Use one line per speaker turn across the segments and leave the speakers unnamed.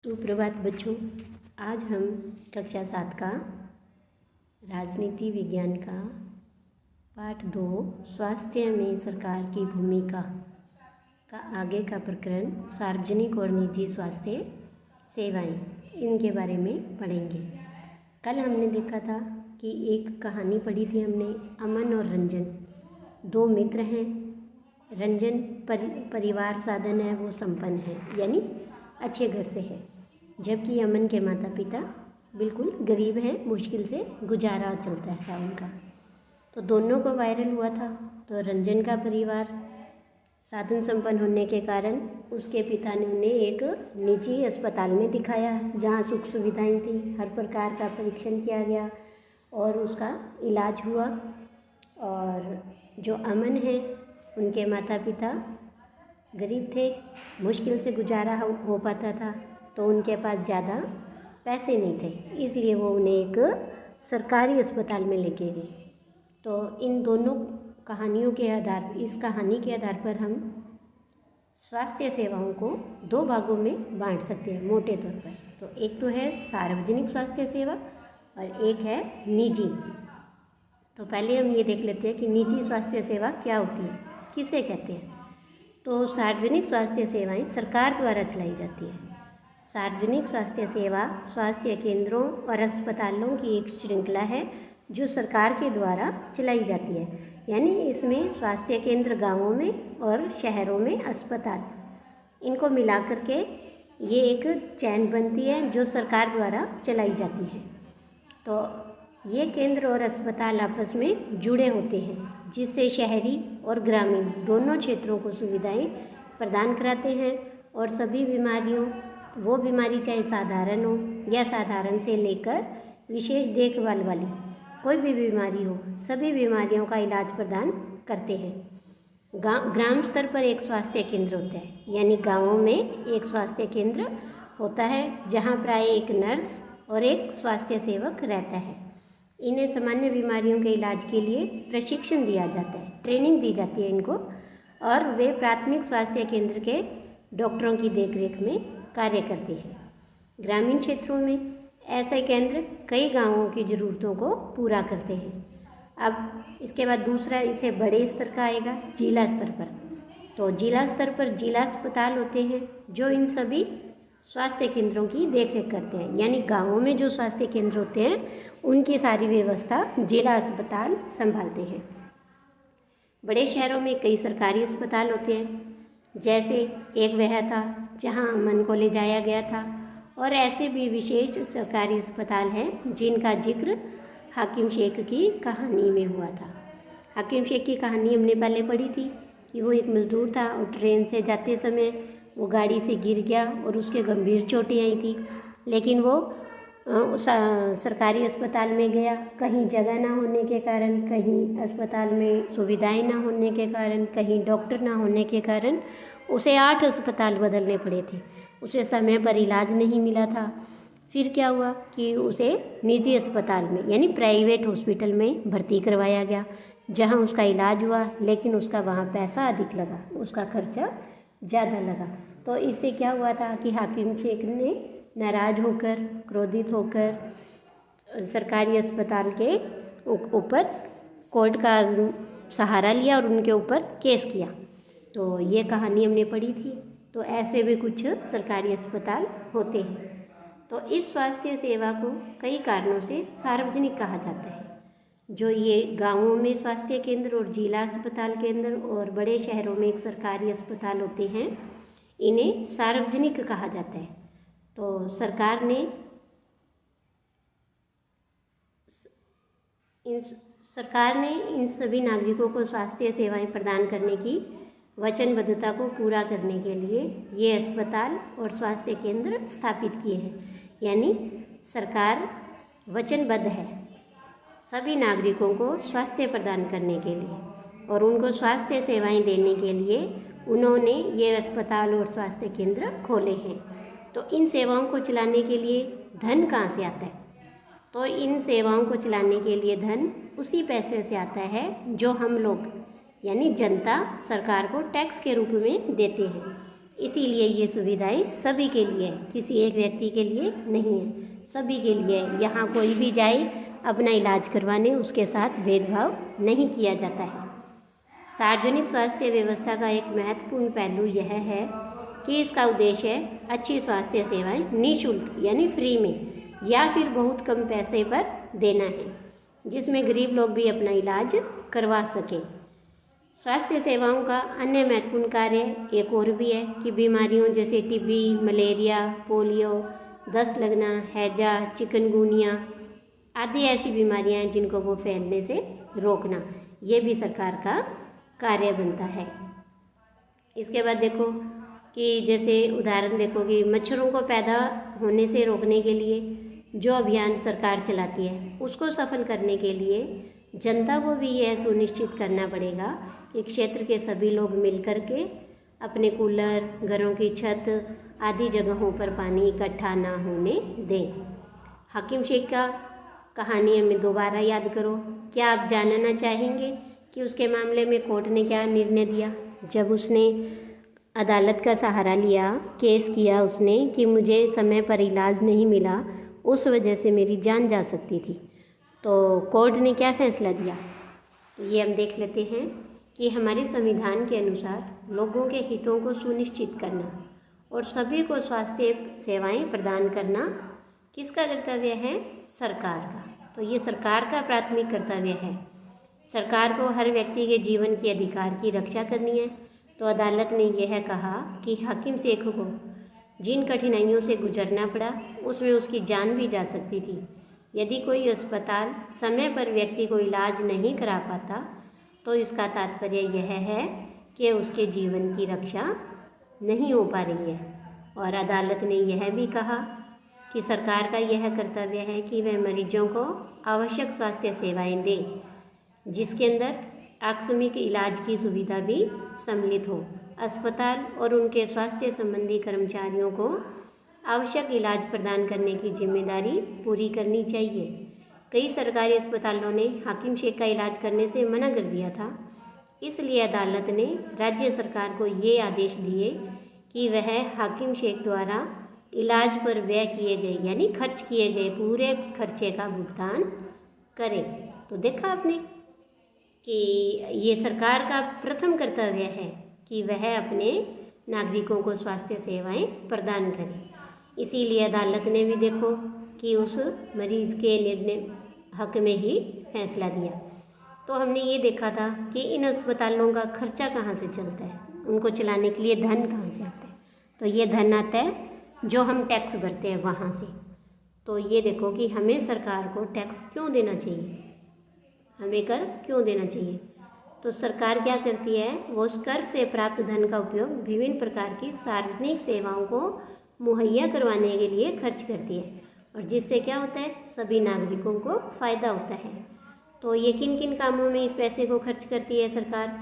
सुप्रभात बच्चों। आज हम कक्षा 7 का राजनीति विज्ञान का पाठ 2 स्वास्थ्य में सरकार की भूमिका का आगे का प्रकरण सार्वजनिक और निजी स्वास्थ्य सेवाएं, इनके बारे में पढ़ेंगे। कल हमने देखा था कि एक कहानी पढ़ी थी हमने, अमन और रंजन। दो मित्र हैं। रंजन परिवार साधन है, वो संपन्न है, यानी अच्छे घर से है, जबकि अमन के माता पिता बिल्कुल गरीब हैं, मुश्किल से गुजारा चलता है उनका। तो दोनों को वायरल हुआ था। तो रंजन का परिवार साधन संपन्न होने के कारण उसके पिता ने उन्हें एक निजी अस्पताल में दिखाया, जहाँ सुख सुविधाएं थी, हर प्रकार का परीक्षण किया गया और उसका इलाज हुआ। और जो अमन है, उनके माता पिता गरीब थे, मुश्किल से गुजारा हो पाता था, तो उनके पास ज़्यादा पैसे नहीं थे, इसलिए वो उन्हें एक सरकारी अस्पताल में लेके गए। तो इन दोनों कहानियों के इस कहानी के आधार पर हम स्वास्थ्य सेवाओं को 2 भागों में बांट सकते हैं मोटे तौर पर। तो एक तो है सार्वजनिक स्वास्थ्य सेवा और एक है निजी। तो पहले हम ये देख लेते हैं कि निजी स्वास्थ्य सेवा क्या होती है, किसे कहते हैं। तो सार्वजनिक स्वास्थ्य सेवाएं सरकार द्वारा चलाई जाती है। सार्वजनिक स्वास्थ्य सेवा स्वास्थ्य केंद्रों और अस्पतालों की एक श्रृंखला है जो सरकार के द्वारा चलाई जाती है, यानी इसमें स्वास्थ्य केंद्र गांवों में और शहरों में अस्पताल, इनको मिला करके ये एक चैन बनती है जो सरकार द्वारा चलाई जाती है। तो ये केंद्र और अस्पताल आपस में जुड़े होते हैं, जिससे शहरी और ग्रामीण दोनों क्षेत्रों को सुविधाएं प्रदान कराते हैं और सभी बीमारियों, वो बीमारी चाहे साधारण हो या साधारण से लेकर विशेष देखभाल वाली कोई भी बीमारी हो, सभी बीमारियों का इलाज प्रदान करते हैं। ग्राम स्तर पर एक स्वास्थ्य केंद्र होता है, यानी गाँवों में एक स्वास्थ्य केंद्र होता है जहाँ प्राय एक नर्स और एक स्वास्थ्य सेवक रहता है। इन्हें सामान्य बीमारियों के इलाज के लिए प्रशिक्षण दिया जाता है, ट्रेनिंग दी जाती है इनको, और वे प्राथमिक स्वास्थ्य केंद्र के डॉक्टरों की देखरेख में कार्य करते हैं। ग्रामीण क्षेत्रों में ऐसे केंद्र कई गांवों की ज़रूरतों को पूरा करते हैं। अब इसके बाद दूसरा, इसे बड़े स्तर का आएगा, जिला स्तर पर। तो जिला स्तर पर जिला अस्पताल होते हैं जो इन सभी स्वास्थ्य केंद्रों की देखरेख करते हैं, यानी गांवों में जो स्वास्थ्य केंद्र होते हैं उनकी सारी व्यवस्था जिला अस्पताल संभालते हैं। बड़े शहरों में कई सरकारी अस्पताल होते हैं, जैसे एक वह था जहां अमन को ले जाया गया था, और ऐसे भी विशेष सरकारी अस्पताल हैं जिनका जिक्र हाकिम शेख की कहानी में हुआ था। हाकिम शेख की कहानी हमने पहले पढ़ी थी कि वो एक मजदूर था और ट्रेन से जाते समय वो गाड़ी से गिर गया और उसके गंभीर चोटें आई थी, लेकिन वो सरकारी अस्पताल में गया। कहीं जगह ना होने के कारण, कहीं अस्पताल में सुविधाएं ना होने के कारण, कहीं डॉक्टर ना होने के कारण उसे 8 अस्पताल बदलने पड़े थे। उसे समय पर इलाज नहीं मिला था। फिर क्या हुआ कि उसे निजी अस्पताल में, यानी प्राइवेट हॉस्पिटल में भर्ती करवाया गया, जहां उसका इलाज हुआ, लेकिन उसका वहां पैसा अधिक लगा, उसका खर्चा ज़्यादा लगा। तो इससे क्या हुआ था कि हाकिम शेख ने नाराज़ होकर, क्रोधित होकर सरकारी अस्पताल के ऊपर कोर्ट का सहारा लिया और उनके ऊपर केस किया। तो ये कहानी हमने पढ़ी थी। तो ऐसे भी कुछ सरकारी अस्पताल होते हैं। तो इस स्वास्थ्य सेवा को कई कारणों से सार्वजनिक कहा जाता है। जो ये गांवों में स्वास्थ्य केंद्र और जिला अस्पताल केंद्र और बड़े शहरों में एक सरकारी अस्पताल होते हैं, इन्हें सार्वजनिक कहा जाता है। तो सरकार ने इन सभी नागरिकों को स्वास्थ्य सेवाएं प्रदान करने की वचनबद्धता को पूरा करने के लिए ये अस्पताल और स्वास्थ्य केंद्र स्थापित किए हैं, यानी सरकार वचनबद्ध है सभी नागरिकों को स्वास्थ्य प्रदान करने के लिए, और उनको स्वास्थ्य सेवाएं देने के लिए उन्होंने ये अस्पताल और स्वास्थ्य केंद्र खोले हैं। तो इन सेवाओं को चलाने के लिए धन कहाँ से आता है? तो इन सेवाओं को चलाने के लिए धन उसी पैसे से आता है जो हम लोग, यानी जनता, सरकार को टैक्स के रूप में देते हैं। इसीलिए ये सुविधाएं सभी के लिए है, किसी एक व्यक्ति के लिए नहीं है, सभी के लिए है। यहाँ कोई भी जाए अपना इलाज करवाने, उसके साथ भेदभाव नहीं किया जाता है। सार्वजनिक स्वास्थ्य व्यवस्था का एक महत्वपूर्ण पहलू यह है कि इसका उद्देश्य है अच्छी स्वास्थ्य सेवाएं निःशुल्क यानी फ्री में या फिर बहुत कम पैसे पर देना है, जिसमें गरीब लोग भी अपना इलाज करवा सकें। स्वास्थ्य सेवाओं का अन्य महत्वपूर्ण कार्य एक और भी है कि बीमारियों जैसे टीबी, मलेरिया, पोलियो, दस्त लगना, हैजा, चिकनगुनिया आदि ऐसी बीमारियां हैं जिनको वो फैलने से रोकना, ये भी सरकार का कार्य बनता है। इसके बाद देखो कि जैसे उदाहरण देखो कि मच्छरों को पैदा होने से रोकने के लिए जो अभियान सरकार चलाती है, उसको सफल करने के लिए जनता को भी यह सुनिश्चित करना पड़ेगा कि क्षेत्र के सभी लोग मिलकर के अपने कूलर, घरों की छत आदि जगहों पर पानी इकट्ठा ना होने दें। हाकिम शेख का कहानी हमें दोबारा याद करो। क्या आप जानना चाहेंगे कि उसके मामले में कोर्ट ने क्या निर्णय दिया? जब उसने अदालत का सहारा लिया, केस किया उसने कि मुझे समय पर इलाज नहीं मिला, उस वजह से मेरी जान जा सकती थी, तो कोर्ट ने क्या फैसला दिया? तो ये हम देख लेते हैं कि हमारे संविधान के अनुसार लोगों के हितों को सुनिश्चित करना और सभी को स्वास्थ्य सेवाएं प्रदान करना किसका कर्तव्य है? सरकार का। तो ये सरकार का प्राथमिक कर्तव्य है। सरकार को हर व्यक्ति के जीवन के अधिकार की रक्षा करनी है। तो अदालत ने यह कहा कि हाकिम शेख को जिन कठिनाइयों से गुजरना पड़ा, उसमें उसकी जान भी जा सकती थी। यदि कोई अस्पताल समय पर व्यक्ति को इलाज नहीं करा पाता, तो इसका तात्पर्य यह है कि उसके जीवन की रक्षा नहीं हो पा रही है। और अदालत ने यह भी कहा कि सरकार का यह कर्तव्य है कि वह मरीजों को आवश्यक स्वास्थ्य सेवाएं दे, जिसके अंदर आकस्मिक इलाज की सुविधा भी सम्मिलित हो। अस्पताल और उनके स्वास्थ्य संबंधी कर्मचारियों को आवश्यक इलाज प्रदान करने की जिम्मेदारी पूरी करनी चाहिए। कई सरकारी अस्पतालों ने हाकिम शेख का इलाज करने से मना कर दिया था, इसलिए अदालत ने राज्य सरकार को ये आदेश दिए कि वह हाकिम शेख द्वारा इलाज पर व्यय किए गए यानी खर्च किए गए पूरे खर्चे का भुगतान करे। तो देखा आपने कि ये सरकार का प्रथम कर्तव्य है कि वह अपने नागरिकों को स्वास्थ्य सेवाएं प्रदान करे। इसीलिए अदालत ने भी देखो कि उस मरीज के निर्णय हक में ही फैसला दिया। तो हमने ये देखा था कि इन अस्पतालों का खर्चा कहाँ से चलता है, उनको चलाने के लिए धन कहाँ से आता है। तो ये धन आता है जो हम टैक्स भरते हैं वहाँ से। तो ये देखो कि हमें सरकार को टैक्स क्यों देना चाहिए, हमें कर क्यों देना चाहिए। तो सरकार क्या करती है, वो उस कर से प्राप्त धन का उपयोग विभिन्न प्रकार की सार्वजनिक सेवाओं को मुहैया करवाने के लिए खर्च करती है, और जिससे क्या होता है, सभी नागरिकों को फ़ायदा होता है। तो ये किन किन कामों में इस पैसे को खर्च करती है सरकार?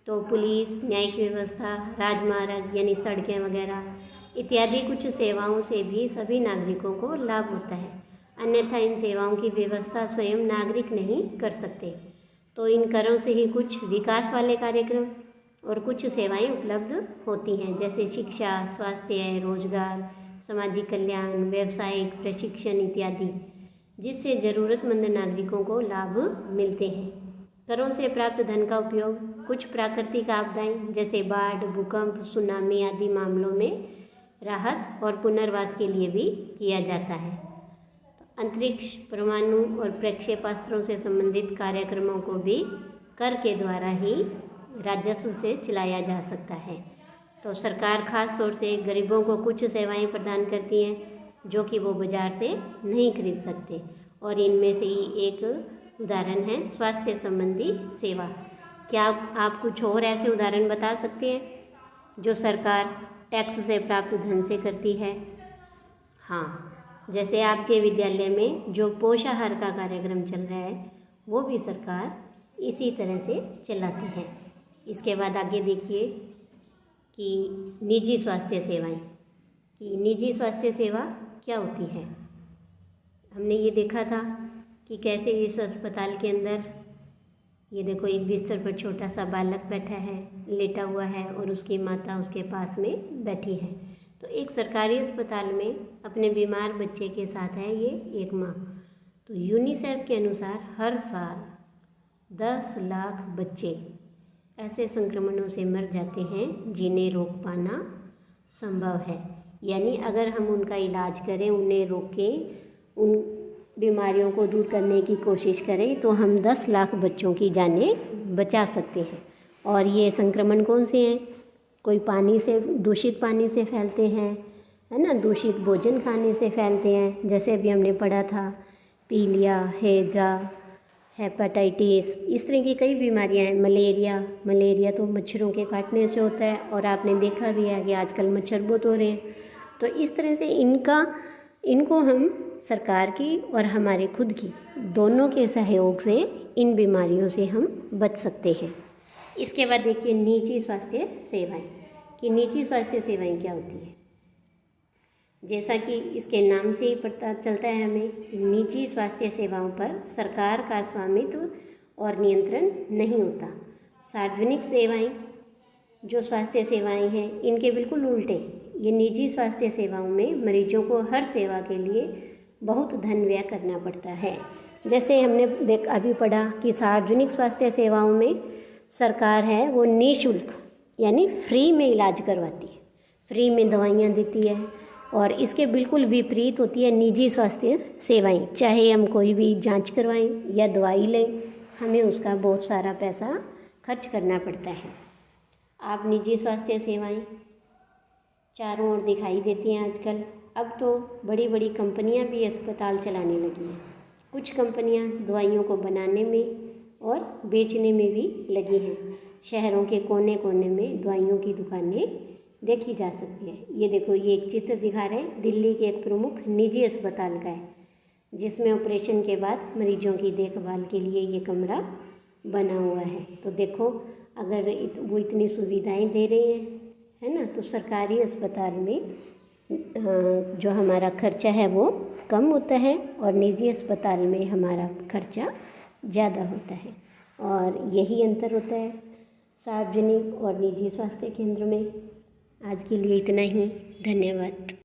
तो पुलिस, न्यायिक व्यवस्था, राजमार्ग यानी सड़कें वगैरह इत्यादि कुछ सेवाओं से भी सभी नागरिकों को लाभ होता है, अन्यथा इन सेवाओं की व्यवस्था स्वयं नागरिक नहीं कर सकते। तो इन करों से ही कुछ विकास वाले कार्यक्रम और कुछ सेवाएं उपलब्ध होती हैं, जैसे शिक्षा, स्वास्थ्य, रोजगार, सामाजिक कल्याण, व्यावसायिक प्रशिक्षण इत्यादि, जिससे ज़रूरतमंद नागरिकों को लाभ मिलते हैं। करों से प्राप्त धन का उपयोग कुछ प्राकृतिक आपदाएं जैसे बाढ़, भूकंप, सुनामी आदि मामलों में राहत और पुनर्वास के लिए भी किया जाता है। अंतरिक्ष, परमाणु और प्रक्षेपास्त्रों से संबंधित कार्यक्रमों को भी कर के द्वारा ही राजस्व से चलाया जा सकता है। तो सरकार खास तौर से गरीबों को कुछ सेवाएं प्रदान करती हैं जो कि वो बाज़ार से नहीं खरीद सकते, और इनमें से ही एक उदाहरण है स्वास्थ्य संबंधी सेवा। क्या आप कुछ और ऐसे उदाहरण बता सकते हैं जो सरकार टैक्स से प्राप्त धन से करती है? हाँ, जैसे आपके विद्यालय में जो पोषाहार का कार्यक्रम चल रहा है, वो भी सरकार इसी तरह से चलाती है। इसके बाद आगे देखिए कि निजी स्वास्थ्य सेवाएं, कि निजी स्वास्थ्य सेवा क्या होती है। हमने ये देखा था कि कैसे इस अस्पताल के अंदर ये देखो एक बिस्तर पर छोटा सा बालक बैठा है, लेटा हुआ है और उसकी माता उसके पास में बैठी है। तो एक सरकारी अस्पताल में अपने बीमार बच्चे के साथ है ये एक माँ। तो यूनिसेफ के अनुसार हर साल 10 लाख बच्चे ऐसे संक्रमणों से मर जाते हैं जिन्हें रोक पाना संभव है। यानी अगर हम उनका इलाज करें, उन्हें रोकें, उन बीमारियों को दूर करने की कोशिश करें तो हम 10 लाख बच्चों की जानें बचा सकते हैं। और ये संक्रमण कौन से हैं? कोई पानी से, दूषित पानी से फैलते हैं, है ना, दूषित भोजन खाने से फैलते हैं, जैसे अभी हमने पढ़ा था पीलिया, हैजा, हेपेटाइटिस, इस तरह की कई बीमारियां हैं। मलेरिया तो मच्छरों के काटने से होता है और आपने देखा भी है कि आजकल मच्छर बहुत हो रहे हैं। तो इस तरह से इनको हम सरकार की और हमारे खुद की दोनों के सहयोग से इन बीमारियों से हम बच सकते हैं। इसके बाद देखिए निजी स्वास्थ्य सेवाएं कि निजी स्वास्थ्य सेवाएं क्या होती है। जैसा कि इसके नाम से ही पता चलता है हमें कि निजी स्वास्थ्य सेवाओं पर सरकार का स्वामित्व और नियंत्रण नहीं होता। सार्वजनिक सेवाएं जो स्वास्थ्य सेवाएं हैं इनके बिल्कुल उल्टे, ये निजी स्वास्थ्य सेवाओं में मरीजों को हर सेवा के लिए बहुत धन व्यय करना पड़ता है। जैसे हमने अभी पढ़ा कि सार्वजनिक स्वास्थ्य सेवाओं में सरकार है वो निःशुल्क यानी फ्री में इलाज करवाती है, फ्री में दवाइयाँ देती है। और इसके बिल्कुल विपरीत होती है निजी स्वास्थ्य सेवाएं। चाहे हम कोई भी जांच करवाएं या दवाई लें, हमें उसका बहुत सारा पैसा खर्च करना पड़ता है। आप निजी स्वास्थ्य सेवाएं चारों ओर दिखाई देती हैं आजकल। अब तो बड़ी बड़ी कंपनियां भी अस्पताल चलाने लगी हैं। कुछ कंपनियां दवाइयों को बनाने में और बेचने में भी लगी हैं। शहरों के कोने कोने में दवाइयों की दुकानें देखी जा सकती है। ये देखो, ये एक चित्र दिखा रहे हैं दिल्ली के एक प्रमुख निजी अस्पताल का है, जिसमें ऑपरेशन के बाद मरीजों की देखभाल के लिए ये कमरा बना हुआ है। तो देखो, अगर वो इतनी सुविधाएं दे रहे हैं, है ना, तो सरकारी अस्पताल में जो हमारा खर्चा है वो कम होता है और निजी अस्पताल में हमारा खर्चा ज़्यादा होता है। और यही अंतर होता है सार्वजनिक और निजी स्वास्थ्य केंद्र में। आज के लिए इतना ही, धन्यवाद।